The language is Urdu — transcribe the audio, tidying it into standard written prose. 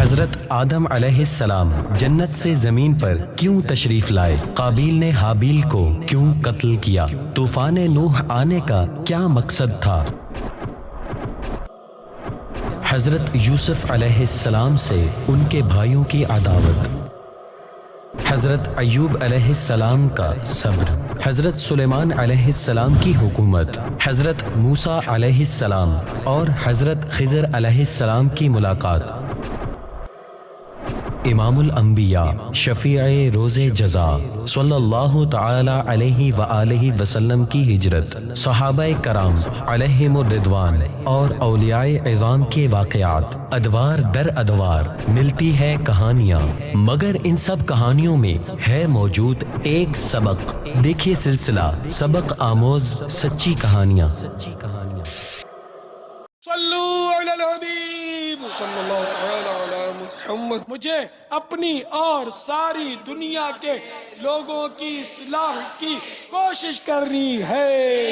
حضرت آدم علیہ السلام جنت سے زمین پر کیوں تشریف لائے؟ قابیل نے حابیل کو کیوں قتل کیا؟ طوفان نوح آنے کا کیا مقصد تھا؟ حضرت یوسف علیہ السلام سے ان کے بھائیوں کی عداوت، حضرت ایوب علیہ السلام کا صبر، حضرت سلیمان علیہ السلام کی حکومت، حضرت موسیٰ علیہ السلام اور حضرت خضر علیہ السلام کی ملاقات، امام الانبیاء شفیع روز جزا صلی اللہ تعالی علیہ وآلہ وسلم کی ہجرت، صحابہ کرام علیہم الرضوان اور اولیاء اعظام کے واقعات، ادوار در ادوار ملتی ہے کہانیاں، مگر ان سب کہانیوں میں ہے موجود ایک سبق۔ دیکھیے سلسلہ سبق آموز سچی کہانیاں۔ صلو علی الحبیب صلی اللہ تعالی علی محمد۔ مجھے اپنی اور ساری دنیا کے لوگوں کی اصلاح کی کوشش کرنی ہے۔